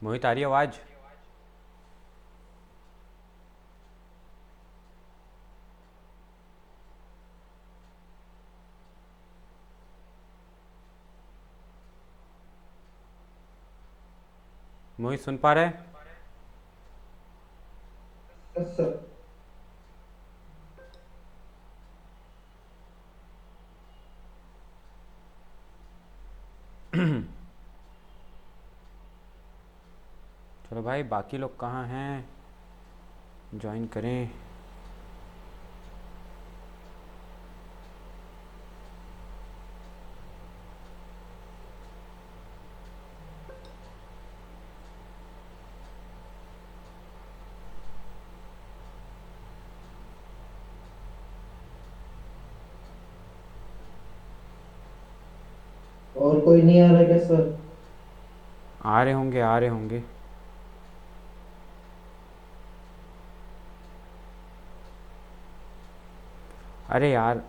मोहित, आ रही आवाज़? मोहित, सुन पा रहे? Yes sir. चलो भाई, बाकी लोग कहाँ हैं? ज्वाइन करें। और कोई नहीं आ रहा क्या सर? आ रहे होंगे, आ रहे होंगे। अरे यार,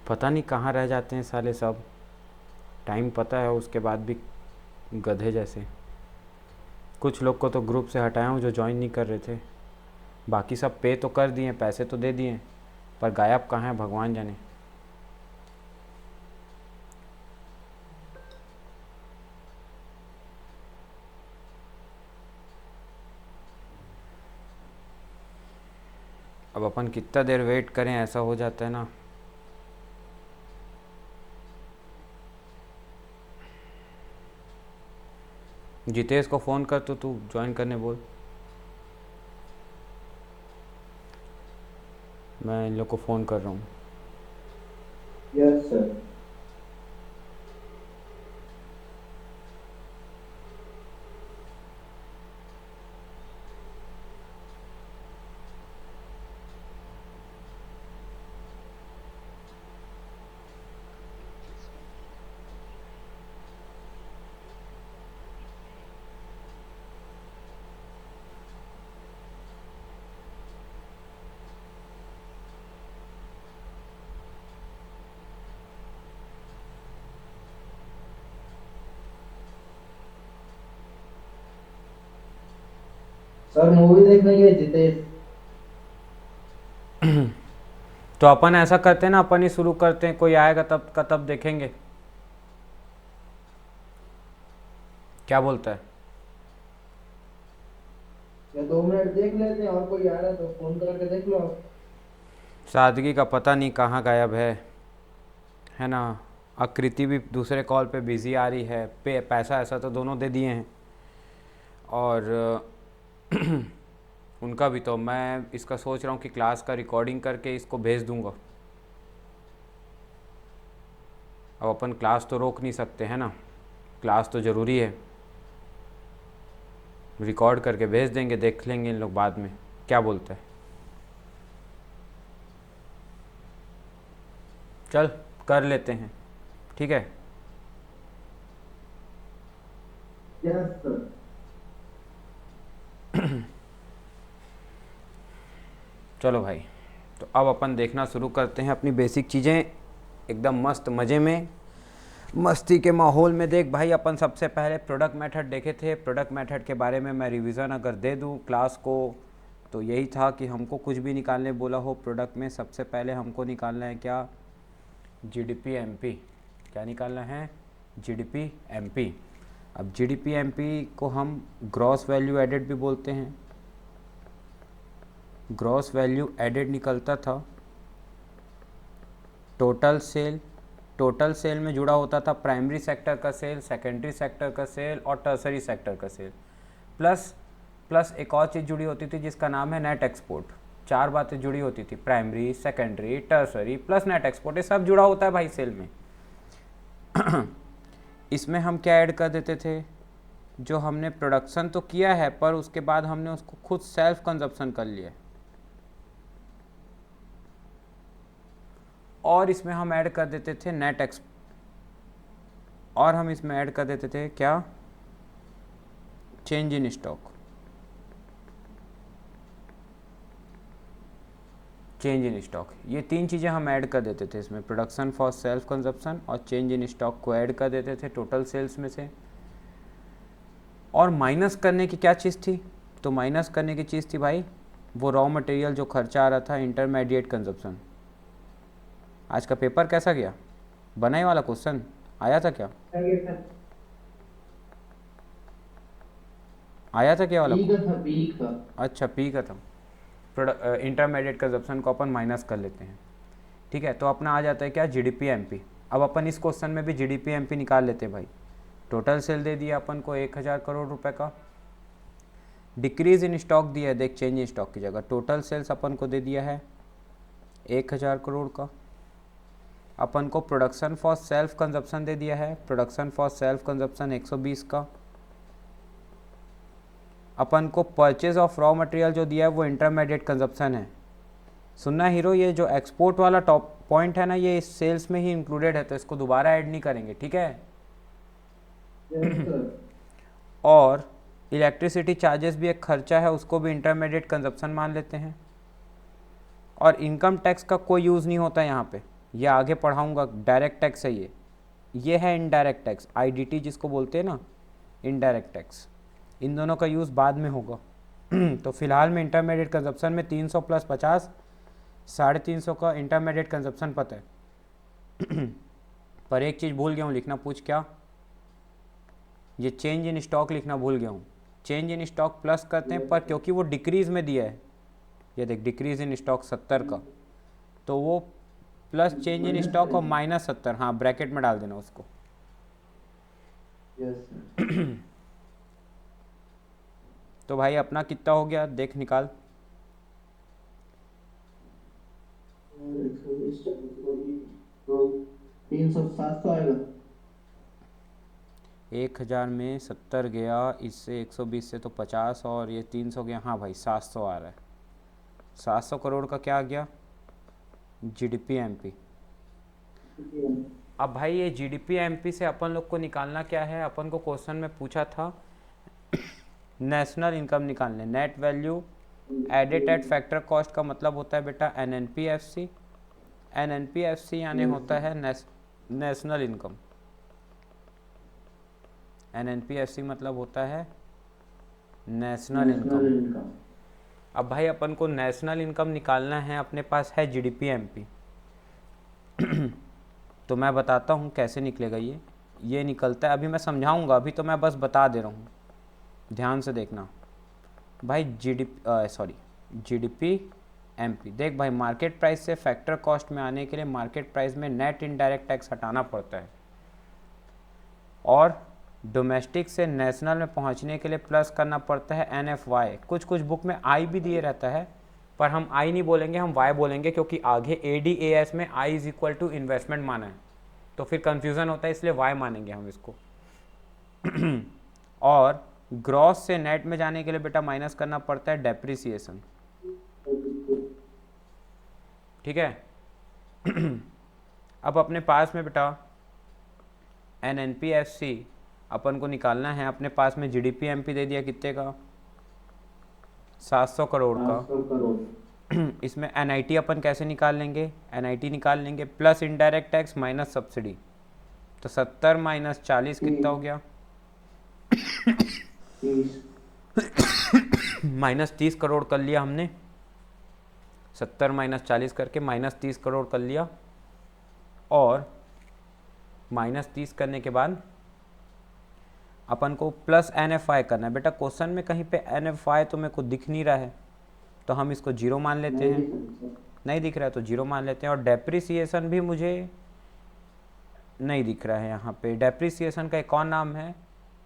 पता नहीं कहाँ रह जाते हैं साले सब। टाइम पता है उसके बाद भी गधे जैसे। कुछ लोग को तो ग्रुप से हटाया हूँ जो ज्वाइन नहीं कर रहे थे। बाकी सब पे तो कर दिए, पैसे तो दे दिए, पर गायब कहाँ है भगवान जाने। अब अपन कितना देर वेट करें, ऐसा हो जाता है ना। जितेश को फ़ोन कर, तो तू ज्वाइन करने बोल। मैं इन लोग को फ़ोन कर रहा हूँ। Yes sir. सर मूवी देखने गए जितेश। तो अपन ऐसा करते हैं ना, अपन ही शुरू करते हैं, कोई आएगा तब का तब देखेंगे। क्या बोलता है? या 2 मिनट देख लेते हैं, और कोई आ रहा है तो फोन करके देख लो आप। सादगी का पता नहीं कहाँ गायब है ना। आकृति भी दूसरे कॉल पे बिज़ी आ रही है। पैसा ऐसा तो दोनों दे दिए हैं। और उनका भी तो मैं इसका सोच रहा हूँ कि क्लास का रिकॉर्डिंग करके इसको भेज दूंगा। अब अपन क्लास तो रोक नहीं सकते हैं ना, क्लास तो ज़रूरी है। रिकॉर्ड करके भेज देंगे, देख लेंगे इन लोग बाद में। क्या बोलते हैं? चल, कर लेते हैं। ठीक है। Yes sir. चलो भाई, तो अब अपन देखना शुरू करते हैं अपनी बेसिक चीज़ें। एकदम मस्त मज़े में, मस्ती के माहौल में। देख भाई, अपन सबसे पहले प्रोडक्ट मेथड देखे थे। प्रोडक्ट मेथड के बारे में मैं रिवीजन अगर दे दूं क्लास को, तो यही था कि हमको कुछ भी निकालने बोला हो प्रोडक्ट में, सबसे पहले हमको निकालना है क्या? GDP MP. क्या निकालना है? GDP MP. अब जीडीपी एमपी को हम ग्रॉस वैल्यू एडेड भी बोलते हैं। ग्रॉस वैल्यू एडेड निकलता था टोटल सेल। टोटल सेल में जुड़ा होता था प्राइमरी सेक्टर का सेल, सेकेंडरी सेक्टर का सेल और टर्सरी सेक्टर का सेल। प्लस प्लस एक और चीज़ जुड़ी होती थी जिसका नाम है नेट एक्सपोर्ट। चार बातें जुड़ी होती थी, primary, secondary, tertiary plus net export. ये सब जुड़ा होता है भाई सेल में। इसमें हम क्या ऐड कर देते थे? जो हमने प्रोडक्शन तो किया है, पर उसके बाद हमने उसको खुद सेल्फ कंजप्शन कर लिया। और इसमें हम ऐड कर देते थे नेट एक्स और हम इसमें ऐड कर देते थे क्या? Change in stock. Change in stock, ये तीन चीज़ें हम ऐड कर देते थे इसमें, प्रोडक्शन फॉर सेल्फ कंजप्शन और चेंज इन स्टॉक को ऐड कर देते थे टोटल सेल्स में से। और माइनस करने की क्या चीज़ थी, तो माइनस करने की चीज़ थी भाई वो रॉ मटेरियल जो खर्चा आ रहा था, इंटरमीडिएट कंजप्शन। आज का पेपर कैसा गया, बना ही वाला क्वेश्चन आया था क्या, आया था क्या वाला? पी का। अच्छा पी का था। इंटरमीडिएट कंजप्शन को अपन माइनस कर लेते हैं, ठीक है। तो अपना आ जाता है क्या, जीडीपी एमपी। अब अपन इस क्वेश्चन में भी जीडीपी एमपी निकाल लेते हैं भाई। टोटल सेल दे दिया अपन को 1000 करोड़ रुपए का, डिक्रीज इन स्टॉक दिया है, देख चेंज इन स्टॉक की जगह टोटल सेल्स अपन को दे दिया है 1000 करोड़ का। अपन को प्रोडक्शन फॉर सेल्फ कंजप्शन दे दिया है, प्रोडक्शन फॉर सेल्फ कंजप्शन 120 का। अपन को परचेज ऑफ रॉ मटेरियल जो दिया है वो इंटरमीडिएट कंजप्शन है। सुनना हीरो, ये जो एक्सपोर्ट वाला टॉप पॉइंट है ना, ये इस सेल्स में ही इंक्लूडेड है, तो इसको दोबारा ऐड नहीं करेंगे, ठीक है। और इलेक्ट्रिसिटी चार्जेस भी एक खर्चा है, उसको भी इंटरमीडिएट कंजप्शन मान लेते हैं। और इनकम टैक्स का कोई यूज़ नहीं होता यहाँ पे, ये आगे पढ़ाऊँगा, डायरेक्ट टैक्स है ये है इनडायरेक्ट टैक्स, आईडीटी जिसको बोलते हैं ना, इनडायरेक्ट टैक्स। इन दोनों का यूज़ बाद में होगा। तो फिलहाल में इंटरमीडिएट कंजप्शन में 300 + 50 350 का इंटरमीडिएट कंजप्शन पता है। पर एक चीज़ भूल गया हूँ लिखना, पूछ क्या, ये चेंज इन स्टॉक लिखना भूल गया हूँ। चेंज इन स्टॉक प्लस करते हैं, पर क्योंकि वो डिक्रीज़ में दिया है, ये देख डिक्रीज इन स्टॉक 70 का, तो वो प्लस चेंज इन स्टॉक और -70, हाँ ब्रैकेट में डाल देना उसको। तो भाई अपना कितना हो गया, देख निकाल। 300 आएगा। 1000 में 70 गया, इससे 120 से तो 50 और ये 300 गया, हाँ भाई 700 आ रहा है। 700 करोड़ का क्या आ गया, जीडीपी एमपी। अब भाई ये जीडीपी एमपी से अपन लोग को निकालना क्या है, अपन को क्वेश्चन में पूछा था नेशनल इनकम निकालने, net value added at factor cost का मतलब होता है बेटा एनएनपीएफसी। एनएनपीएफसी यानी होता है नेशनल इनकम। एनएनपीएफसी मतलब होता है नेशनल इनकम। अब भाई अपन को नेशनल इनकम निकालना है, अपने पास है जीडीपी एमपी। तो मैं बताता हूँ कैसे निकलेगा ये निकलता है, अभी मैं समझाऊंगा, अभी तो मैं बस बता दे रहा हूँ, ध्यान से देखना भाई। जीडीपी एमपी, देख भाई मार्केट प्राइस से फैक्टर कॉस्ट में आने के लिए मार्केट प्राइस में नेट इनडायरेक्ट टैक्स हटाना पड़ता है, और डोमेस्टिक से नेशनल में पहुंचने के लिए प्लस करना पड़ता है एनएफवाई। कुछ बुक में आई भी दिए रहता है, पर हम आई नहीं बोलेंगे, हम वाई बोलेंगे, क्योंकि आगे एडीएएस में I is equal to investment माना है, तो फिर कंफ्यूजन होता है, इसलिए वाई मानेंगे हम इसको। और ग्रॉस से नेट में जाने के लिए बेटा माइनस करना पड़ता है डेप्रिसिएशन, ठीक है। अब अपने पास में बेटा एनएनपीएफसी अपन को निकालना है, अपने पास में जीडीपी एमपी दे दिया कितने का, 700 करोड़ का। इसमें एनआईटी अपन कैसे निकाल लेंगे, एनआईटी निकाल लेंगे plus indirect tax minus subsidy, तो 70 - 40 कितना हो गया, -30 करोड़ कर लिया हमने। 70 - 40 करके -30 करोड़ कर लिया, और -30 करने के बाद अपन को प्लस एनएफआई करना है। बेटा क्वेश्चन में कहीं पे एनएफआई तो मेरे को दिख नहीं रहा है, तो हम इसको 0 मान लेते हैं, नहीं दिख रहा है तो 0 मान लेते हैं। और डेप्रिसिएशन भी मुझे नहीं दिख रहा है यहाँ पे। डेप्रिसिएशन का एक और नाम है,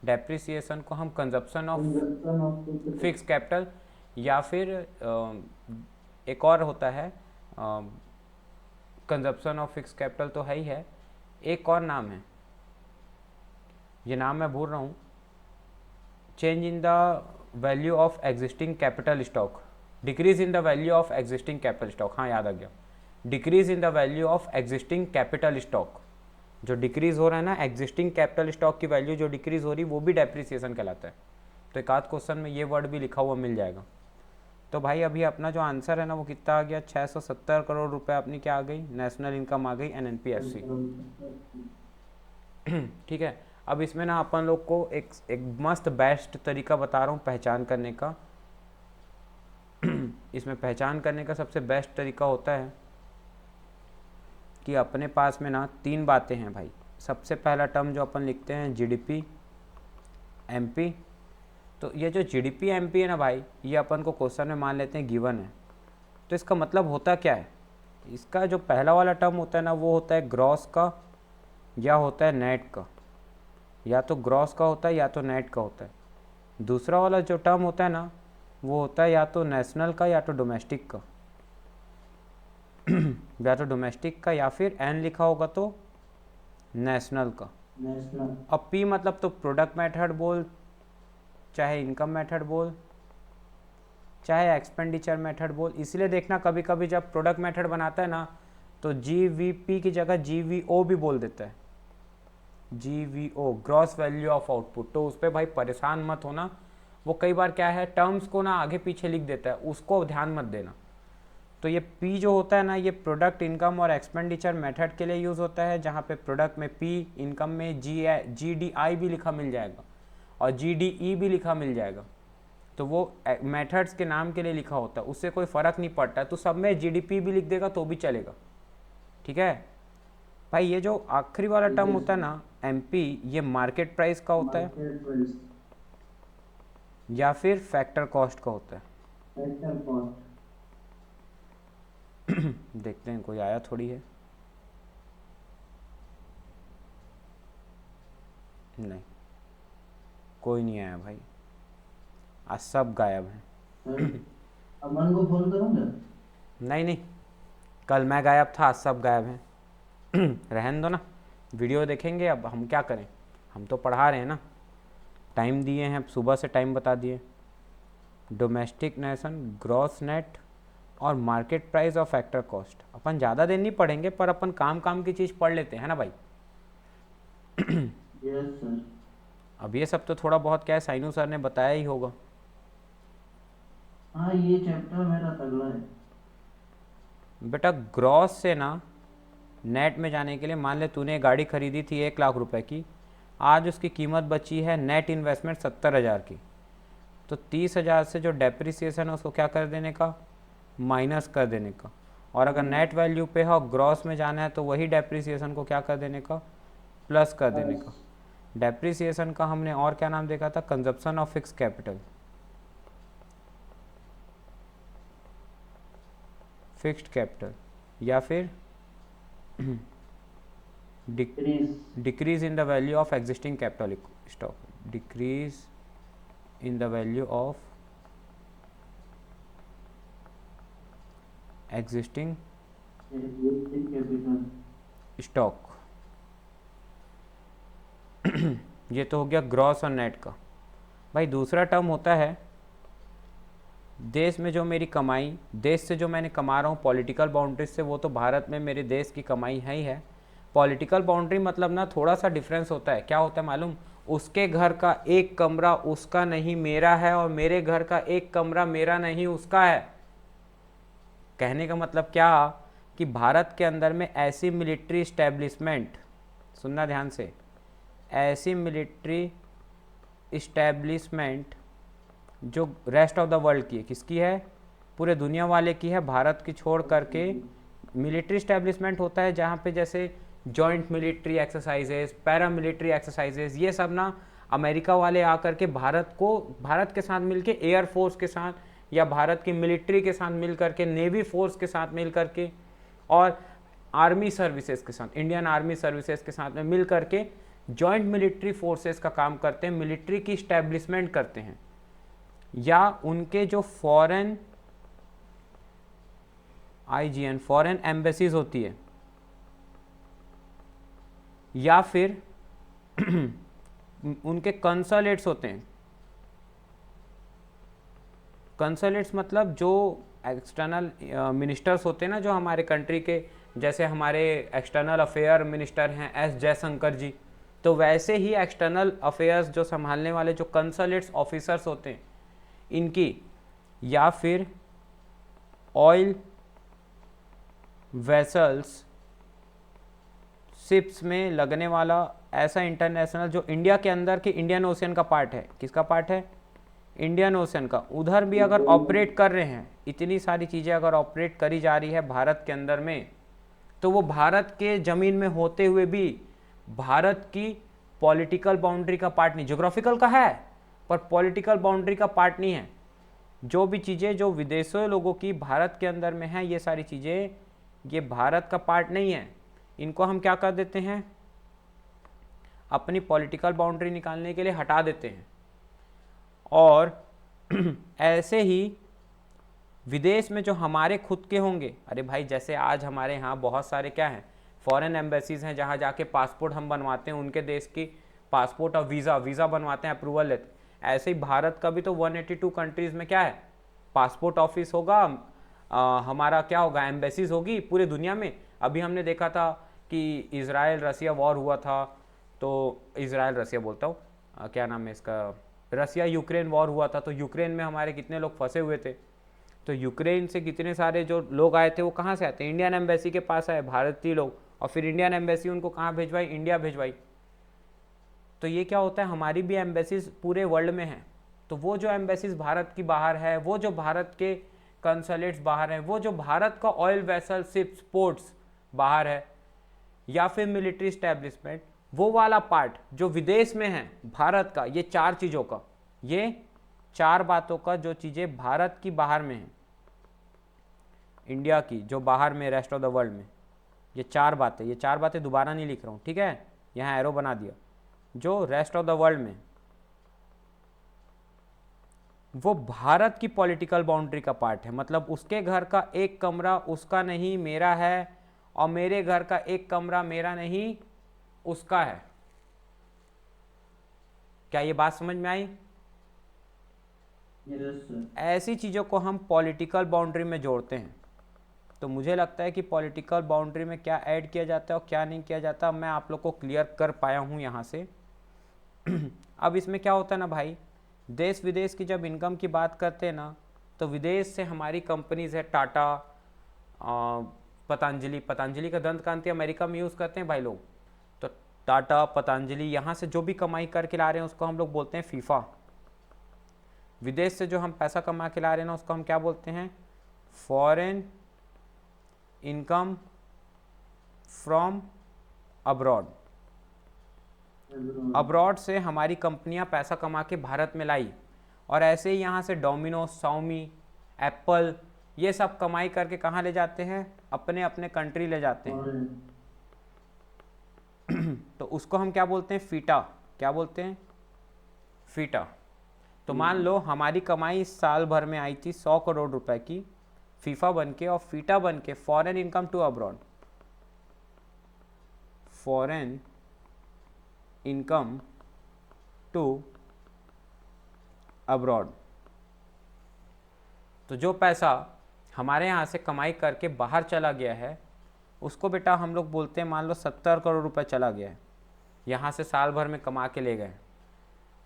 डेप्रिसिएशन को हम कंजप्शन ऑफ फिक्स कैपिटल, या फिर एक और होता है कंजप्शन ऑफ फिक्स कैपिटल, तो है ही है, एक और नाम है, ये नाम मैं भूल रहा हूँ। Change in the value of existing capital stock, decrease in the value of existing capital stock, हाँ याद आ गया, decrease in the value of existing capital stock. जो डिक्रीज हो रहा है ना, एग्जिस्टिंग कैपिटल स्टॉक की वैल्यू जो डिक्रीज हो रही, वो भी डेप्रिसिएशन कहलाता है। तो एक आध क्वेश्चन में ये वर्ड भी लिखा हुआ मिल जाएगा। तो भाई अभी अपना जो आंसर है ना वो कितना आ गया, 670 करोड़ रुपए अपनी क्या आ गई, नेशनल इनकम आ गई एनएनपीएफसी। ठीक है। अब इसमें ना अपन लोग को एक मस्त बेस्ट तरीका बता रहा हूँ पहचान करने का। इसमें पहचान करने का सबसे बेस्ट तरीका होता है कि अपने पास में ना 3 बातें हैं भाई। सबसे पहला टर्म जो अपन लिखते हैं जीडीपी एमपी। तो ये जो जीडीपी एमपी है ना भाई, ये अपन को क्वेश्चन में मान लेते हैं गिवन है। तो इसका मतलब होता क्या है, इसका जो पहला वाला टर्म होता है ना वो होता है ग्रॉस का या होता है नेट का, या तो ग्रॉस का होता है या तो नेट का होता है। दूसरा वाला जो टर्म होता है ना वो होता है या तो नेशनल का या तो डोमेस्टिक का या तो डोमेस्टिक का, या फिर एन लिखा होगा तो नेशनल का। नेशनल। अब पी मतलब तो प्रोडक्ट मेथड बोल, चाहे इनकम मेथड बोल, चाहे एक्सपेंडिचर मेथड बोल। इसलिए देखना कभी कभी जब प्रोडक्ट मेथड बनाता है ना तो जीवीपी की जगह जीवीओ भी बोल देता है, जीवीओ ग्रॉस वैल्यू ऑफ आउटपुट। तो उस पर भाई परेशान मत होना, वो कई बार क्या है टर्म्स को ना आगे पीछे लिख देता है, उसको ध्यान मत देना। तो ये पी जो होता है ना ये प्रोडक्ट इनकम और एक्सपेंडिचर मेथड के लिए यूज़ होता है, जहाँ पे प्रोडक्ट में पी, इनकम में जीडीआई भी लिखा मिल जाएगा और जीडीई भी लिखा मिल जाएगा। तो वो मेथड्स के नाम के लिए लिखा होता है, उससे कोई फ़र्क नहीं पड़ता है। तो सब में जीडीपी भी लिख देगा तो भी चलेगा, ठीक है भाई। ये जो आखिरी वाला टर्म होता है ना एमपी, ये मार्केट प्राइस का होता है या फिर फैक्टर कॉस्ट का होता है। Factor cost. देखते हैं कोई आया थोड़ी है, नहीं कोई नहीं आया भाई, आज सब गायब हैं। अमन को फोन करूँगा। नहीं नहीं, कल मैं गायब था, आज सब गायब हैं। रहने दो ना, वीडियो देखेंगे। अब हम क्या करें, हम तो पढ़ा रहे हैं ना, टाइम दिए हैं, सुबह से टाइम बता दिए। डोमेस्टिक नेशन, ग्रॉस नेट और मार्केट प्राइस और फैक्टर कॉस्ट। अपन ज़्यादा दिन नहीं पढ़ेंगे पर अपन काम काम की चीज़ पढ़ लेते हैं ना भाई। Yes sir. अब ये सब तो थोड़ा बहुत क्या है साइनू सर ने बताया ही होगा। हाँ ये चैप्टर मेरा तगड़ा है। बेटा ग्रॉस से ना नेट में जाने के लिए, मान ले तूने गाड़ी खरीदी थी 1 लाख रुपए की, आज उसकी कीमत बची है नेट इन्वेस्टमेंट 70,000 की। तो 30,000 से जो डेप्रिसिएशन है उसको क्या कर देने का, माइनस कर देने का। और अगर नेट वैल्यू पे है और ग्रॉस में जाना है तो वही डेप्रिसिएशन को क्या कर देने का, प्लस कर देने का। डेप्रिसिएशन का हमने और क्या नाम देखा था, consumption of fix capital, fixed capital, या फिर decrease in the value of existing capital stock, decrease in the value of existing capital stock. ये तो हो गया ग्रॉस और नेट का। भाई दूसरा टर्म होता है देश में जो मेरी कमाई, देश से जो मैंने कमा रहा हूँ पॉलिटिकल बाउंड्रीज से, वो तो भारत में मेरे देश की कमाई है ही है। पॉलिटिकल बाउंड्री मतलब ना थोड़ा सा डिफरेंस होता है। क्या होता है मालूम, उसके घर का एक कमरा उसका नहीं मेरा है, और मेरे घर का एक कमरा मेरा नहीं उसका है। कहने का मतलब क्या कि भारत के अंदर में ऐसी मिलिट्री इस्टेब्लिशमेंट, सुनना ध्यान से, ऐसी मिलिट्री इस्टेब्लिशमेंट जो रेस्ट ऑफ द वर्ल्ड की है, किसकी है, पूरे दुनिया वाले की है, भारत की छोड़ करके मिलिट्री इस्टेब्लिशमेंट होता है जहाँ पे जैसे joint military exercises, para military exercises, ये सब ना अमेरिका वाले आकर के भारत को, भारत के साथ मिलके एयरफोर्स के साथ या भारत की मिलिट्री के साथ मिल करके, नेवी फोर्स के साथ मिल करके और आर्मी सर्विसेज के साथ, इंडियन आर्मी सर्विसेज के साथ में मिल करके जॉइंट मिलिट्री फोर्सेस का काम करते हैं, मिलिट्री की इस्टेब्लिशमेंट करते हैं। या उनके जो फॉरेन आईजीएन, फॉरेन एम्बेसीज होती है, या फिर उनके कंसुलेट्स होते हैं। कंसुलेट्स मतलब जो एक्सटर्नल मिनिस्टर्स होते हैं ना, जो हमारे कंट्री के, जैसे हमारे एक्सटर्नल अफेयर मिनिस्टर हैं एस जयशंकर जी, तो वैसे ही एक्सटर्नल अफेयर्स जो संभालने वाले जो कंसुलेट्स ऑफिसर्स होते हैं इनकी, या फिर ऑयल वेसल्स शिप्स में लगने वाला ऐसा इंटरनेशनल जो इंडिया के अंदर के इंडियन ओशियन का पार्ट है। किसका पार्ट है? इंडियन ओशियन का। उधर भी अगर ऑपरेट कर रहे हैं, इतनी सारी चीज़ें अगर ऑपरेट करी जा रही है भारत के अंदर में, तो वो भारत के ज़मीन में होते हुए भी भारत की पॉलिटिकल बाउंड्री का पार्ट नहीं। ज्योग्राफिकल का है पर पॉलिटिकल बाउंड्री का पार्ट नहीं है। जो भी चीज़ें जो विदेशों लोगों की भारत के अंदर में है, ये सारी चीज़ें ये भारत का पार्ट नहीं है। इनको हम क्या कर देते हैं? अपनी पॉलिटिकल बाउंड्री निकालने के लिए हटा देते हैं। और ऐसे ही विदेश में जो हमारे खुद के होंगे, अरे भाई जैसे आज हमारे यहाँ बहुत सारे क्या हैं, फॉरेन एम्बेसीज हैं जहाँ जाके पासपोर्ट हम बनवाते हैं, उनके देश की पासपोर्ट और वीज़ा बनवाते हैं, अप्रूवल लेते हैं। ऐसे ही भारत का भी तो 182 कंट्रीज़ में क्या है, पासपोर्ट ऑफिस होगा, हमारा क्या होगा, एम्बेसीज होगी पूरे दुनिया में। अभी हमने देखा था कि इजराइल रसिया वॉर हुआ था, तो इजराइल रसिया बोलता हूँ, क्या नाम है इसका, रसिया यूक्रेन वॉर हुआ था, तो यूक्रेन में हमारे कितने लोग फंसे हुए थे। तो यूक्रेन से कितने सारे जो लोग आए थे वो कहाँ से आते हैं? इंडियन एम्बेसी के पास आए भारतीय लोग, और फिर इंडियन एम्बेसी उनको कहाँ भिजवाई? इंडिया भिजवाई। तो ये क्या होता है, हमारी भी एम्बेसीज पूरे वर्ल्ड में हैं। तो वो जो एम्बेसीज भारत की बाहर है, वो जो भारत के कंसुलेट्स बाहर हैं, वो जो भारत का ऑयल वेसल शिप्स पोर्ट्स बाहर है, या फिर मिलिट्री स्टैब्लिशमेंट, वो वाला पार्ट जो विदेश में है भारत का, ये चार चीज़ों का, ये चार बातों का जो चीज़ें भारत की बाहर में हैं, इंडिया की जो बाहर में, रेस्ट ऑफ द वर्ल्ड में, ये चार बातें दोबारा नहीं लिख रहा हूँ, ठीक है, यहाँ एरो बना दिया। जो रेस्ट ऑफ द वर्ल्ड में वो भारत की पॉलिटिकल बाउंड्री का पार्ट है। मतलब उसके घर का एक कमरा उसका नहीं मेरा है, और मेरे घर का एक कमरा मेरा नहीं उसका है। क्या ये बात समझ में आई? ऐसी चीज़ों को हम पॉलिटिकल बाउंड्री में जोड़ते हैं। तो मुझे लगता है कि पॉलिटिकल बाउंड्री में क्या ऐड किया जाता है और क्या नहीं किया जाता, मैं आप लोग को क्लियर कर पाया हूँ यहाँ से। अब इसमें क्या होता है ना भाई, देश विदेश की जब इनकम की बात करते हैं ना, तो विदेश से हमारी कंपनीज है, टाटा, पतंजलि का दंत कांति अमेरिका में यूज़ करते हैं भाई लोग। तो टाटा, पतंजलि, यहाँ से जो भी कमाई करके ला रहे हैं उसको हम लोग बोलते हैं फीफा। विदेश से जो हम पैसा कमा के ला रहे हैं ना, उसको हम क्या बोलते हैं? Foreign income from abroad. Abroad से हमारी कंपनियां पैसा कमा के भारत में लाई, और ऐसे ही यहाँ से डोमिनोज, साउमी, एप्पल, ये सब कमाई करके कहाँ ले जाते हैं? अपने अपने कंट्री ले जाते हैं। तो उसको हम क्या बोलते हैं? फीटा। क्या बोलते हैं? फीटा। तो मान लो हमारी कमाई साल भर में आई थी 100 करोड़ रुपए की, फीफा बन के और फीटा बन के, foreign income to abroad, foreign income to abroad. तो जो पैसा हमारे यहाँ से कमाई करके बाहर चला गया है, उसको बेटा हम लोग बोलते हैं, मान लो 70 करोड़ रुपए चला गया है, यहाँ से साल भर में कमा के ले गए।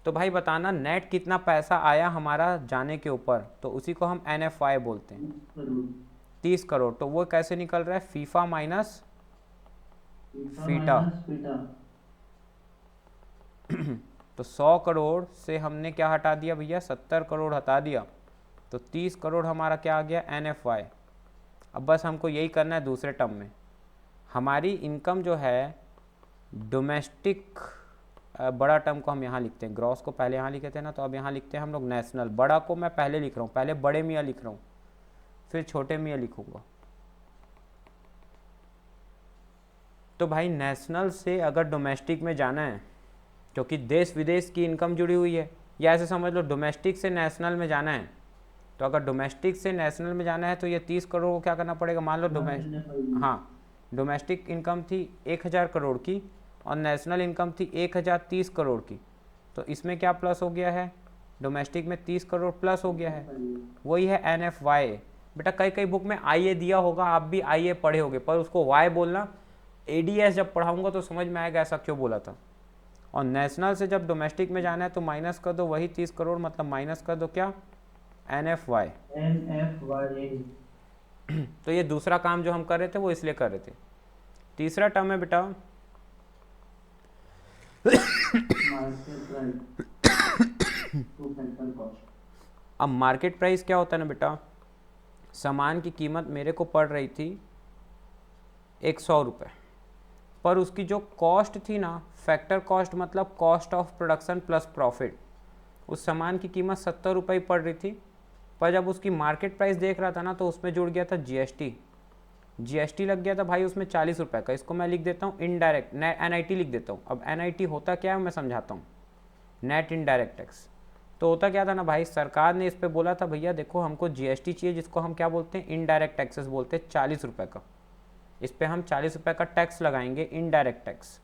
तो भाई बताना नेट कितना पैसा आया हमारा जाने के ऊपर, तो उसी को हम NFY बोलते हैं, 30 करोड़। तो वो कैसे निकल रहा है? FIFA minus FITA. तो 100 करोड़ से हमने क्या हटा दिया भैया? 70 करोड़ हटा दिया, तो 30 करोड़ हमारा क्या आ गया? NFY। अब बस हमको यही करना है दूसरे टर्म में। हमारी इनकम जो है डोमेस्टिक, बड़ा टर्म को हम यहाँ लिखते हैं, ग्रॉस को पहले यहाँ लिखे थे ना, तो अब यहाँ लिखते हैं हम लोग नेशनल। बड़ा को मैं पहले लिख रहा हूँ, पहले बड़े मियाँ लिख रहा हूँ, फिर छोटे मियाँ लिखूँगा। तो भाई नेशनल से अगर डोमेस्टिक में जाना है, क्योंकि देश विदेश की इनकम जुड़ी हुई है, या ऐसे समझ लो डोमेस्टिक से नेशनल में जाना है, तो अगर डोमेस्टिक से नेशनल में जाना है तो ये 30 करोड़ को क्या करना पड़ेगा? मान लो डोमेस्टिक इनकम थी 1000 करोड़ की और नेशनल इनकम थी 1030 करोड़ की, तो इसमें क्या प्लस हो गया है? डोमेस्टिक में 30 करोड़ प्लस हो गया है, वही है NFY। बेटा कई कई बुक में IA दिया होगा, आप भी IA पढ़े होगे, पर उसको Y बोलना। ADS जब पढ़ाऊंगा तो समझ में आएगा ऐसा क्यों बोला था। और नेशनल से जब डोमेस्टिक में जाना है तो माइनस कर दो वही 30 करोड़, मतलब माइनस कर दो क्या? NFY। तो ये दूसरा काम जो हम कर रहे थे वो इसलिए कर रहे थे। तीसरा टर्म है बेटा market price two factor cost. अब मार्केट प्राइस क्या होता है ना बेटा, सामान की कीमत मेरे को पड़ रही थी 100 रुपये, पर उसकी जो कॉस्ट थी ना, फैक्टर कॉस्ट मतलब cost of production plus profit, उस सामान की कीमत 70 रुपये ही पड़ रही थी। पर जब उसकी मार्केट प्राइस देख रहा था ना, तो उसमें जुड़ गया था जीएसटी लग गया था भाई उसमें 40 रुपये का। इसको मैं लिख देता हूँ इनडायरेक्ट, NIT लिख देता हूँ। अब NIT होता क्या है मैं समझाता हूँ, नेट इनडायरेक्ट टैक्स। तो होता क्या था ना भाई, सरकार ने इस पर बोला था भैया देखो हमको जीएसटी चाहिए, जिसको हम क्या बोलते हैं, इनडायरेक्ट टैक्सेस बोलते हैं, 40 रुपये का। इस पर हम 40 रुपये का टैक्स लगाएंगे, इनडायरेक्ट टैक्स।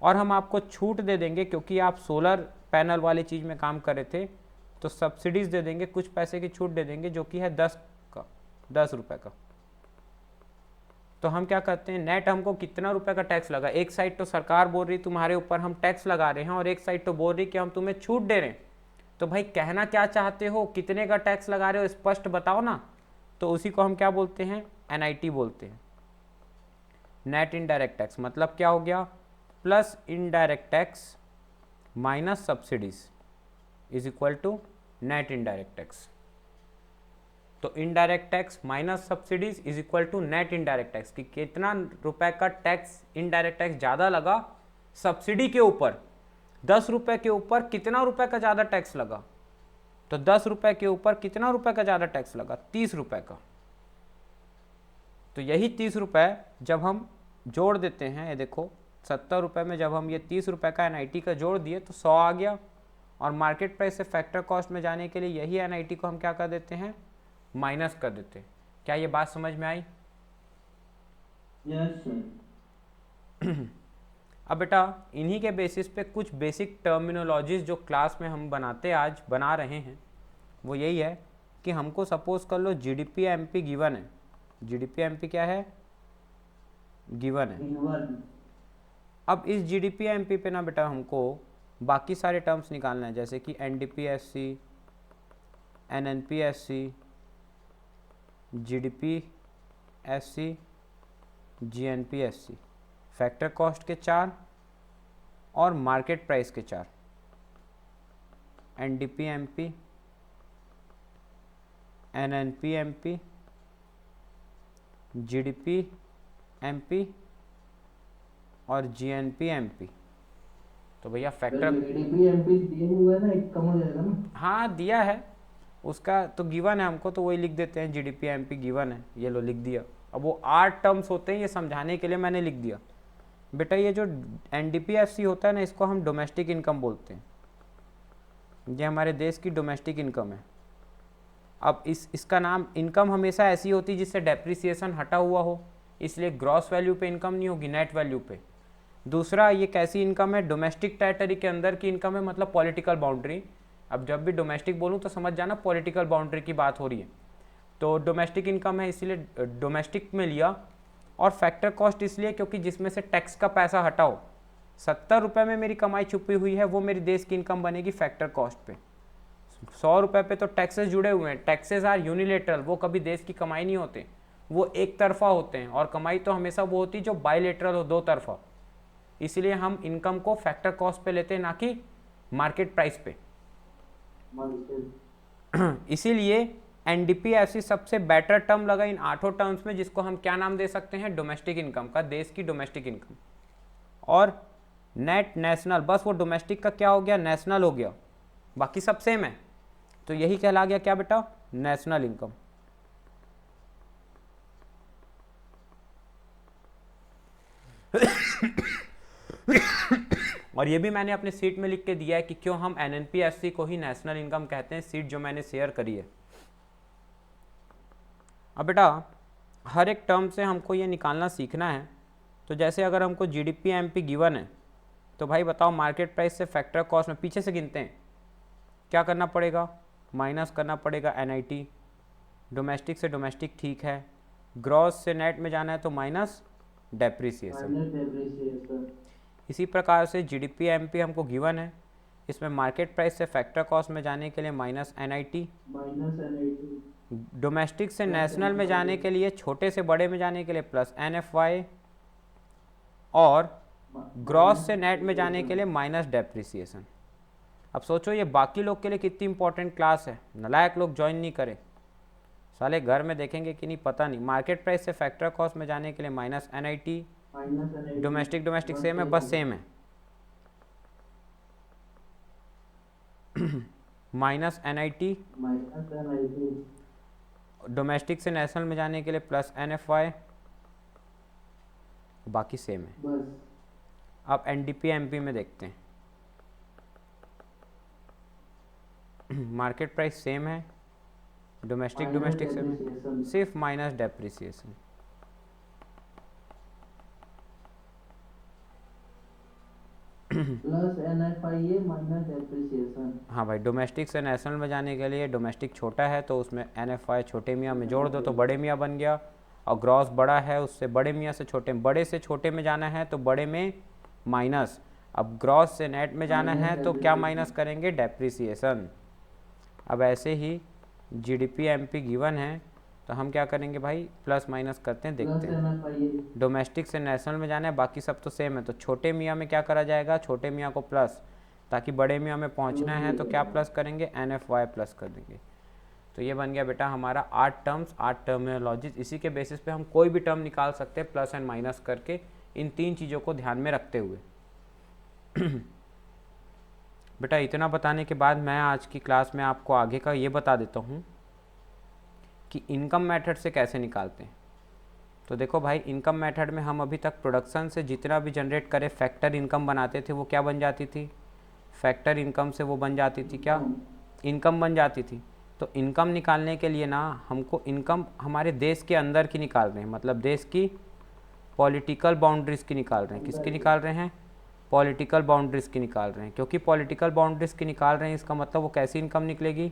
और हम आपको छूट दे देंगे, क्योंकि आप सोलर पैनल वाली चीज़ में काम कर रहे थे, तो सब्सिडीज़ दे देंगे, कुछ पैसे की छूट दे देंगे, जो कि है 10 रुपये का। तो हम क्या करते हैं, नेट हमको कितना रुपए का टैक्स लगा। एक साइड तो सरकार बोल रही तुम्हारे ऊपर हम टैक्स लगा रहे हैं, और एक साइड तो बोल रही कि हम तुम्हें छूट दे रहे हैं। तो भाई कहना क्या चाहते हो, कितने का टैक्स लगा रहे हो, स्पष्ट बताओ ना। तो उसी को हम क्या बोलते हैं, NIT बोलते हैं, नेट इनडायरेक्ट टैक्स। मतलब क्या हो गया, plus indirect tax minus subsidies is equal to net indirect tax. तो indirect tax minus subsidies is equal to net indirect tax, कि कितना रुपए का टैक्स, इनडायरेक्ट टैक्स ज़्यादा लगा सब्सिडी के ऊपर। 10 रुपये के ऊपर कितना रुपए का ज़्यादा टैक्स लगा, तो 10 रुपये के ऊपर कितना रुपए का ज़्यादा टैक्स लगा, 30 रुपये का। तो यही 30 रुपये जब हम जोड़ देते हैं, ये देखो 70 रुपये में जब हम ये 30 रुपये का NIT का जोड़ दिए तो 100 आ गया। और मार्केट प्राइस से फैक्टर कॉस्ट में जाने के लिए यही NIT को हम क्या कर देते हैं, माइनस कर देते हैं। क्या ये बात समझ में आई? Yes sir. अब बेटा इन्हीं के बेसिस पे कुछ बेसिक टर्मिनोलॉजीज जो क्लास में हम आज बना रहे हैं, वो यही है कि हमको सपोज कर लो GDP MP गिवन है। GDP MP क्या है, गिवन है। गिवन। अब इस GDP MP पे ना बेटा हमको बाकी सारे टर्म्स निकालना है, जैसे कि NDPSC, NNPSC, GDPSC, GNPSC, factor cost के 4 और मार्केट प्राइस के 4, NDP MP, NNP MP, GDP MP और GNP MP। तो भैया फैक्टर GDP MP दिए हुए है ना, एक कम हो जाएगा ना। हाँ दिया है, उसका तो गिवन है हमको, तो वही लिख देते हैं GDP MP गिवन है, ये लो लिख दिया। अब वो 8 टर्म्स होते हैं, ये समझाने के लिए मैंने लिख दिया। बेटा ये जो NDPFC होता है ना, इसको हम डोमेस्टिक इनकम बोलते हैं, ये हमारे देश की डोमेस्टिक इनकम है। अब इसका नाम इनकम हमेशा ऐसी होती है जिससे डेप्रिसिएशन हटा हुआ हो, इसलिए ग्रॉस वैल्यू पे इनकम नहीं होगी, नेट वैल्यू पे। दूसरा ये कैसी इनकम है, डोमेस्टिक टेरिटरी के अंदर की इनकम है, मतलब पॉलिटिकल बाउंड्री। अब जब भी डोमेस्टिक बोलूँ तो समझ जाना पॉलिटिकल बाउंड्री की बात हो रही है। तो डोमेस्टिक इनकम है, इसीलिए डोमेस्टिक में लिया। और फैक्टर कॉस्ट इसलिए क्योंकि जिसमें से टैक्स का पैसा हटाओ, 70 रुपये में मेरी कमाई छुपी हुई है, वो मेरी देश की इनकम बनेगी फैक्टर कॉस्ट पे। 100 रुपये पे तो टैक्सेस जुड़े हुए हैं, टैक्सेस आर यूनिलेटरल, वो कभी देश की कमाई नहीं होते, वो एक तरफा होते हैं। और कमाई तो हमेशा वो होती है जो बायलेटरल हो, दो तरफा। इसलिए हम इनकम को फैक्टर कॉस्ट पे लेते हैं, ना कि मार्केट प्राइस पे। इसीलिए NDPFC सबसे बेटर टर्म लगा इन 8 टर्म्स में, जिसको हम क्या नाम दे सकते हैं, डोमेस्टिक इनकम का, देश की डोमेस्टिक इनकम। और नेट नेशनल, बस वो डोमेस्टिक का क्या हो गया, नेशनल हो गया, बाकी सब सेम है। तो यही कहला गया क्या बेटा, नेशनल इनकम। और ये भी मैंने अपने सीट में लिख के दिया है कि क्यों हम NNPFC को ही नेशनल इनकम कहते हैं, सीट जो मैंने शेयर करी है। अब बेटा हर एक टर्म से हमको ये निकालना सीखना है। तो जैसे अगर हमको GDP MP गिवन है, तो भाई बताओ मार्केट प्राइस से फैक्टर कॉस्ट में पीछे से गिनते हैं, क्या करना पड़ेगा, माइनस करना पड़ेगा NIT। डोमेस्टिक से डोमेस्टिक ठीक है, ग्रॉस से नेट में जाना है तो माइनस डेप्रिसिएशन। इसी प्रकार से GDP MP हमको गिवन है, इसमें मार्केट प्राइस से फैक्टर कॉस्ट में जाने के लिए माइनस NIT। डोमेस्टिक से नेशनल में जाने के लिए, छोटे से बड़े में जाने के लिए प्लस NFY, और ग्रॉस से नेट में जाने के लिए माइनस डेप्रिसिएशन। अब सोचो ये बाकी लोग के लिए कितनी इंपॉर्टेंट क्लास है, नालायक लोग ज्वाइन नहीं करे, साले घर में देखेंगे कि नहीं पता नहीं। मार्केट प्राइस से फैक्टर कॉस्ट में जाने के लिए माइनस NIT, डोमेस्टिक सेम है, बस सेम है। माइनस NIT, डोमेस्टिक से नेशनल में जाने के लिए प्लस NFY, बाकी सेम है। बस अब NDP MP में देखते हैं। मार्केट प्राइस सेम है, डोमेस्टिक सेम, सिर्फ minus depreciation. Plus NFI minus depreciation. हाँ भाई, डोमेस्टिक से नेशनल में जाने के लिए डोमेस्टिक छोटा है तो उसमें NFI छोटे मियाँ में जोड़ दो तो बड़े मियाँ बन गया, और ग्रॉस बड़ा है उससे बड़े मियाँ से छोटे में जाना है तो बड़े में माइनस। अब ग्रॉस से नेट में जाना है तो क्या माइनस करेंगे, डेप्रिसिएशन। अब ऐसे ही GDP MP गिवन है तो हम क्या करेंगे भाई, प्लस माइनस करते हैं, देखते हैं। डोमेस्टिक से नेशनल में जाना है, बाकी सब तो सेम है, तो छोटे मियाँ में क्या करा जाएगा, छोटे मियाँ को प्लस, ताकि बड़े मियाँ में पहुँचना है तो क्या प्लस करेंगे, NFY प्लस कर देंगे। तो ये बन गया बेटा हमारा 8 टर्म्स, 8 टर्मिनोलॉजीज। इसी के बेसिस पे हम कोई भी टर्म निकाल सकते हैं प्लस एंड माइनस करके, इन 3 चीज़ों को ध्यान में रखते हुए। बेटा इतना बताने के बाद मैं आज की क्लास में आपको आगे का ये बता देता हूँ कि इनकम मेथड से कैसे निकालते हैं। तो देखो भाई, इनकम मेथड में हम अभी तक प्रोडक्शन से जितना भी जनरेट करे फैक्टर इनकम बनाते थे, वो क्या बन जाती थी, फैक्टर इनकम से वो बन जाती थी क्या, इनकम बन जाती थी। तो इनकम निकालने के लिए ना हमको इनकम हमारे देश के अंदर की निकाल रहे हैं, मतलब देश की पॉलिटिकल बाउंड्रीज की निकाल रहे हैं। किसकी निकाल रहे हैं, पॉलिटिकल बाउंड्रीज की निकाल रहे हैं। क्योंकि पॉलिटिकल बाउंड्रीज की निकाल रहे हैं, इसका मतलब वो कैसी इनकम निकलेगी,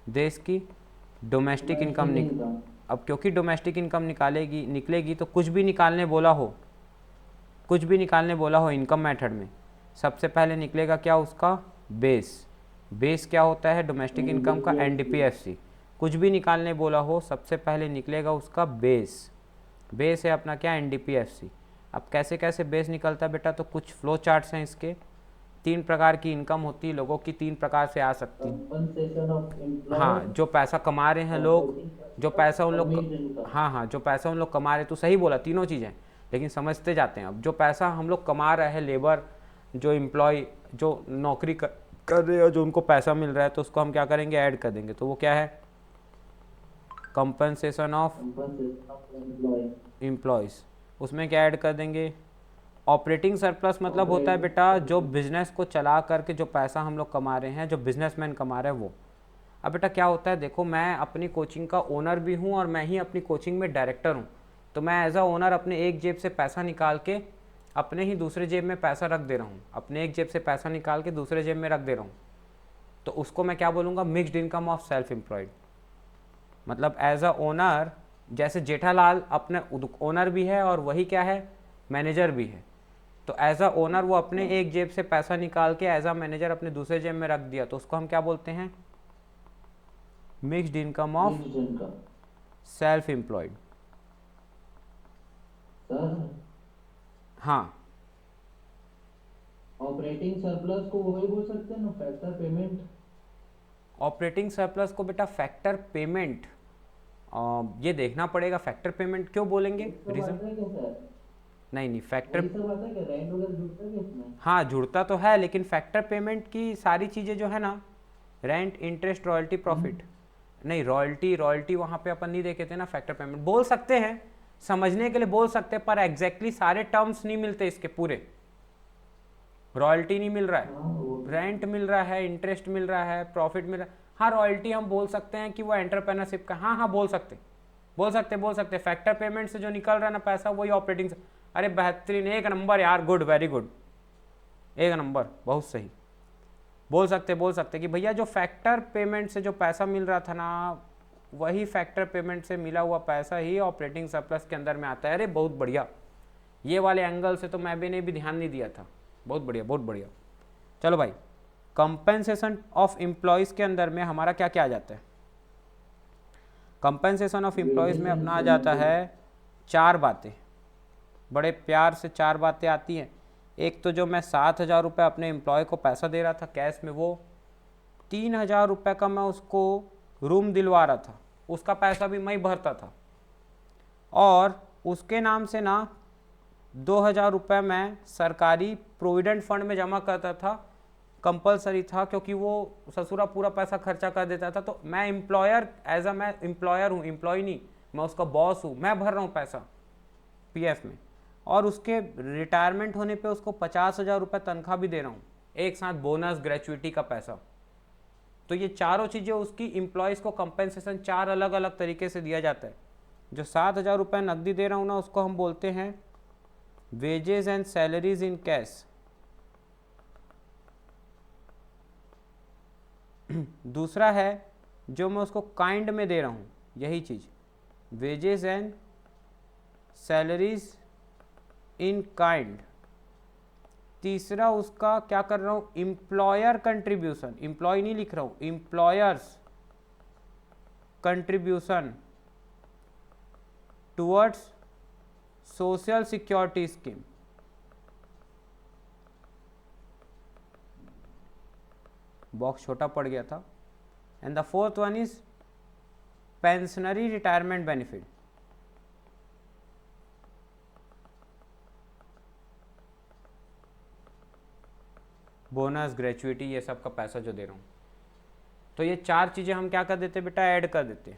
देश की डोमेस्टिक इनकम अब क्योंकि डोमेस्टिक इनकम निकलेगी तो कुछ भी निकालने बोला हो इनकम मेथड में, सबसे पहले निकलेगा क्या, उसका बेस क्या होता है डोमेस्टिक इनकम का, NDPFC। कुछ भी निकालने बोला हो सबसे पहले निकलेगा उसका बेस है अपना क्या, NDPFC। अब कैसे कैसे बेस निकलता है बेटा, तो कुछ फ्लो चार्ट्स हैं इसके। 3 प्रकार की इनकम होती है लोगों की, 3 प्रकार से आ सकती है। हाँ, जो पैसा कमा रहे हैं लोग, जो पैसा उन लोग, हाँ जो पैसा उन लोग कमा रहे, तो सही बोला, तीनों चीज़ें, लेकिन समझते जाते हैं। अब जो पैसा हम लोग कमा रहे हैं, लेबर, जो एम्प्लॉय, जो नौकरी कर रहे हैं, जो उनको पैसा मिल रहा है, तो उसको हम क्या करेंगे, ऐड कर देंगे। तो वो क्या है, कंपनसेशन ऑफ एम्प्लॉयज़, उसमें क्या ऐड कर देंगे, ऑपरेटिंग सरप्लस मतलब होता है बेटा जो बिजनेस को चला करके जो पैसा हम लोग कमा रहे हैं, जो बिजनेसमैन कमा रहे हैं वो। अब बेटा क्या होता है, देखो मैं अपनी कोचिंग का ओनर भी हूँ और मैं ही अपनी कोचिंग में डायरेक्टर हूँ। तो मैं एज अ ओनर अपने एक जेब से पैसा निकाल के अपने ही दूसरे जेब में पैसा रख दे रहा हूँ, अपने एक जेब से पैसा निकाल के दूसरे जेब में रख दे रहा हूँ। तो उसको मैं क्या बोलूँगा, mixed income of self employed. मतलब एज अ ओनर, जैसे जेठालाल अपने ओनर भी है और वही क्या है, मैनेजर भी है। तो एज अ ओनर वो अपने एक जेब से पैसा निकाल के एज अ मैनेजर अपने दूसरे जेब में रख दिया, तो उसको हम क्या बोलते हैं, mixed income of self employed. हाँ, ऑपरेटिंग सरप्लस को वही बोल सकते हैं ना, फैक्टर पेमेंट। ऑपरेटिंग सरप्लस को बेटा फैक्टर पेमेंट, ये देखना पड़ेगा फैक्टर पेमेंट क्यों बोलेंगे, रीजन नहीं फैक्टर, हाँ जुड़ता तो है, लेकिन फैक्टर पेमेंट की सारी चीज़ें जो है ना, रेंट, इंटरेस्ट, रॉयल्टी, प्रॉफिट, नहीं रॉयल्टी वहाँ पे अपन नहीं देखे थे ना। फैक्टर पेमेंट बोल सकते हैं, समझने के लिए बोल सकते हैं, पर एग्जैक्टली सारे टर्म्स नहीं मिलते इसके पूरे। रॉयल्टी नहीं मिल रहा है, रेंट मिल रहा है, इंटरेस्ट मिल रहा है, प्रॉफिट मिल रहा है। हाँ रॉयल्टी हम बोल सकते हैं कि वो एंटरप्रेन्योरशिप का, हाँ बोल सकते। फैक्टर पेमेंट से जो निकल रहा है ना पैसा, वही ऑपरेटिंग से। अरे बेहतरीन, 1 नंबर यार, गुड, वेरी गुड, 1 नंबर, बहुत सही। बोल सकते कि भैया जो फैक्टर पेमेंट से जो पैसा मिल रहा था ना, वही फैक्टर पेमेंट से मिला हुआ पैसा ही ऑपरेटिंग सरप्लस के अंदर में आता है। अरे बहुत बढ़िया, ये वाले एंगल से तो मैं भी ध्यान नहीं दिया था। बहुत बढ़िया। चलो भाई, कंपेंसेशन ऑफ एम्प्लॉयज़ के अंदर में हमारा क्या क्या आ जाता है, कंपनसेशन ऑफ एम्प्लॉयज़ में अपना आ जाता है 4 बातें, बड़े प्यार से 4 बातें आती हैं। एक तो जो मैं 7,000 रुपये अपने एम्प्लॉय को पैसा दे रहा था कैश में, वो 3,000 रुपये का मैं उसको रूम दिलवा रहा था, उसका पैसा भी मैं ही भरता था। और उसके नाम से ना 2,000 रुपये मैं सरकारी प्रोविडेंट फंड में जमा करता था, कंपलसरी था, क्योंकि वो ससुरा पूरा पैसा खर्चा कर देता था। तो मैं एम्प्लॉयर मैं एम्प्लॉयर हूँ, एम्प्लॉय नहीं, मैं उसका बॉस हूँ, मैं भर रहा हूँ पैसा पीएफ में। और उसके रिटायरमेंट होने पे उसको 50,000 रुपये तनख्वाह भी दे रहा हूँ, एक साथ बोनस ग्रेचुइटी का पैसा। तो ये चारों चीज़ें उसकी एम्प्लॉयज़ को कंपेंसेशन 4 अलग अलग तरीके से दिया जाता है। जो 7,000 रुपये नकदी दे रहा हूँ ना, उसको हम बोलते हैं wages and salaries in cash. दूसरा है जो मैं उसको काइंड में दे रहा हूँ, यही चीज़ wages and salaries in kind. तीसरा उसका क्या कर रहा हूँ, एम्प्लॉयर कंट्रीब्यूशन, एम्प्लॉय नहीं लिख रहा हूँ, employers contribution towards social security scheme. Box छोटा पड़ गया था। And the fourth one is pensionary retirement benefit. Bonus gratuity ये सब का पैसा जो दे रहा हूँ। तो ये 4 चीज़ें हम क्या कर देते बेटा, ऐड कर देते।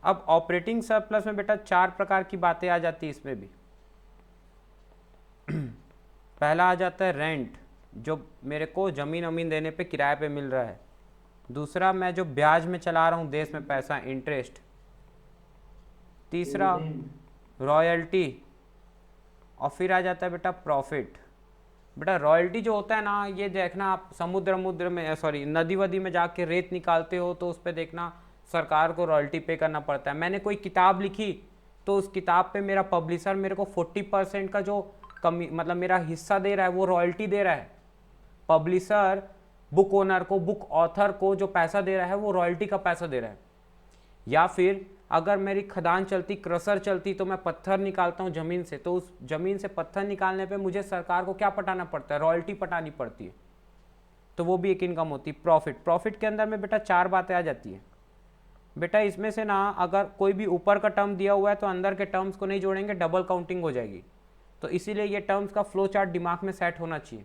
अब ऑपरेटिंग सरप्लस में बेटा 4 प्रकार की बातें आ जाती है इसमें भी। पहला आ जाता है रेंट, जो मेरे को ज़मीन अमीन देने पे किराए पे मिल रहा है। दूसरा मैं जो ब्याज में चला रहा हूँ देश में पैसा, इंटरेस्ट। तीसरा रॉयल्टी। और फिर आ जाता है बेटा प्रॉफिट। बेटा रॉयल्टी जो होता है ना, ये देखना आप समुद्र में नदी वदी में जाके रेत निकालते हो तो उस पर देखना सरकार को रॉयल्टी पे करना पड़ता है। मैंने कोई किताब लिखी तो उस किताब पे मेरा पब्लिशर मेरे को 40% का जो कमी मतलब मेरा हिस्सा दे रहा है वो रॉयल्टी दे रहा है। पब्लिशर बुक ओनर को, बुक ऑथर को जो पैसा दे रहा है वो रॉयल्टी का पैसा दे रहा है। या फिर अगर मेरी खदान चलती, क्रशर चलती, तो मैं पत्थर निकालता हूँ ज़मीन से, तो उस ज़मीन से पत्थर निकालने पे मुझे सरकार को क्या पटाना पड़ता है, रॉयल्टी पटानी पड़ती है। तो वो भी एक इनकम होती है। प्रॉफिट के अंदर में बेटा 4 बातें आ जाती है। बेटा इसमें से ना अगर कोई भी ऊपर का टर्म दिया हुआ है तो अंदर के टर्म्स को नहीं जोड़ेंगे, डबल काउंटिंग हो जाएगी। तो इसीलिए ये टर्म्स का फ्लो चार्ट दिमाग में सेट होना चाहिए।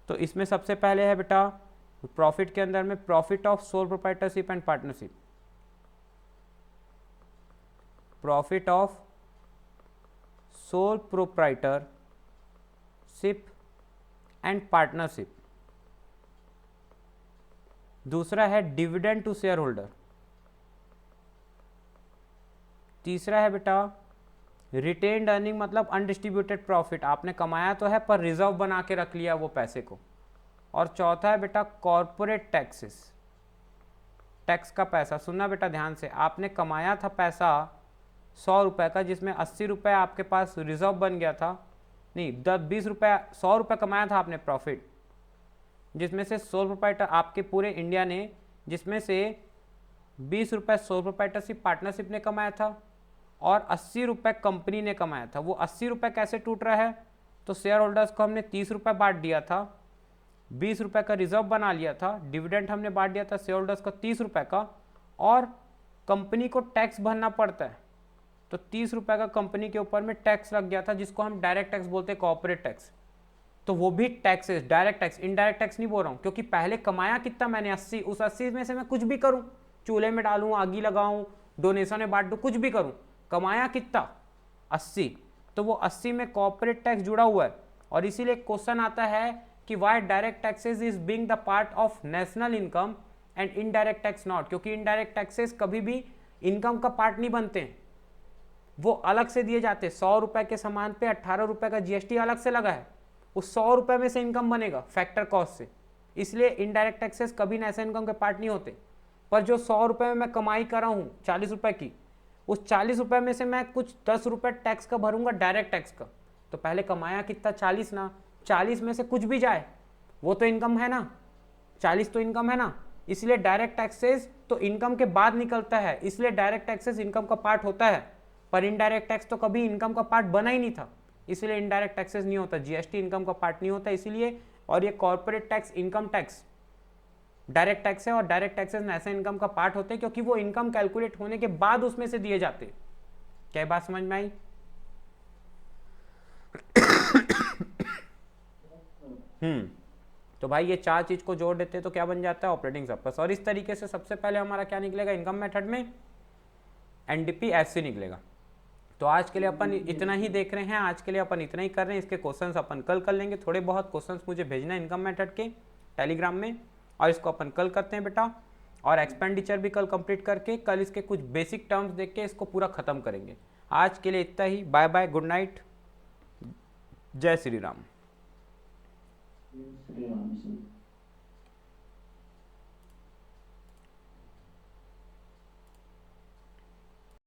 तो इसमें सबसे पहले है बेटा प्रॉफिट के अंदर में profit of sole proprietorship and partnership. Profit of sole proprietorship and partnership. दूसरा है डिविडेंड टू शेयर होल्डर। तीसरा है बेटा रिटेन्ड अर्निंग, मतलब अनडिस्ट्रीब्यूटेड प्रॉफिट, आपने कमाया तो है पर रिजर्व बना के रख लिया वो पैसे को। और चौथा है बेटा कॉरपोरेट टैक्सेस, टैक्स का पैसा। सुनना बेटा ध्यान से, आपने कमाया था पैसा 100 रुपये का, जिसमें 80 रुपये आपके पास रिजर्व बन गया था, नहीं 20 रुपये, 100 रुपये कमाया था आपने प्रॉफिट, जिसमें से सोल प्रोप्राइटर आपके पूरे इंडिया ने, जिसमें से 20 रुपये सोल प्रोप्राइटरशिप पार्टनरशिप ने कमाया था और 80 रुपये कंपनी ने कमाया था। वो 80 रुपये कैसे टूट रहा है, तो शेयर होल्डर्स को हमने 30 रुपये बांट दिया था, 20 रुपये का रिजर्व बना लिया था, डिविडेंड हमने बांट दिया था शेयर होल्डर्स को 30 रुपये का, और कंपनी को टैक्स भरना पड़ता है। तो 30 रुपये का कंपनी के ऊपर में टैक्स लग गया था, जिसको हम डायरेक्ट टैक्स बोलते हैं, कॉर्पोरेट टैक्स। तो वो भी taxes, direct tax, indirect tax नहीं बोल रहा हूँ, क्योंकि पहले कमाया कितना मैंने 80, उस 80 में से मैं कुछ भी करूँ, चूल्हे में डालूँ, आगी लगाऊँ, डोनेशन में बांट दूँ, कुछ भी करूँ, कमाया कितना 80, तो वो 80 में कॉर्पोरेट टैक्स जुड़ा हुआ है। और इसीलिए क्वेश्चन आता है कि why direct taxes is being the part of national income and indirect tax not, क्योंकि इनडायरेक्ट टैक्सेस कभी भी इनकम का पार्ट नहीं बनते हैं, वो अलग से दिए जाते हैं। 100 रुपये के सामान पे 18 रुपये का जीएसटी अलग से लगा है, उस 100 रुपये में से इनकम बनेगा फैक्टर कॉस्ट से, इसलिए इनडायरेक्ट टैक्सेस कभी नेशनल इनकम के पार्ट नहीं होते। पर जो 100 रुपये में मैं कमाई कर रहा हूँ 40 रुपये की, उस 40 रुपये में से मैं कुछ 10 रुपये टैक्स का भरूंगा, डायरेक्ट टैक्स का। तो पहले कमाया कितना 40 ना, 40 में से कुछ भी जाए वो तो इनकम है ना, 40 तो इनकम है ना, इसलिए डायरेक्ट टैक्सेस तो तो इनकम के बाद निकलता है, इसलिए डायरेक्ट टैक्सेस इनकम का पार्ट होता है, पर इनडायरेक्ट टैक्स तो कभी इनकम का पार्ट बना ही नहीं था, इसलिए इनडायरेक्ट टैक्सेस नहीं होता, जीएसटी इनकम का पार्ट नहीं होता इसलिए। और ये corporate tax, income tax direct tax है, और डायरेक्ट टैक्सेस ऐसे इनकम का पार्ट होते हैं क्योंकि वो इनकम कैलकुलेट होने के बाद उसमें से दिए जाते। क्या बात समझ में आई? तो भाई ये चार चीज को जोड़ देते हैं तो क्या बन जाता है, ऑपरेटिंग सरप्लस। और इस तरीके से सबसे पहले हमारा क्या निकलेगा इनकम मेथड में, एनडीपी एससी निकलेगा। तो आज के लिए अपन इतना ही देख रहे हैं, आज के लिए अपन इतना ही कर रहे हैं, इसके क्वेश्चंस अपन कल कर लेंगे। थोड़े बहुत क्वेश्चंस मुझे भेजना है इनकम मेथड के टेलीग्राम में, और इसको अपन कल करते हैं बेटा। और एक्सपेंडिचर भी कल कंप्लीट करके कल इसके कुछ बेसिक टर्म्स देख के इसको पूरा खत्म करेंगे। आज के लिए इतना ही, बाय बाय, गुड नाइट, जय श्री राम। श्री राम।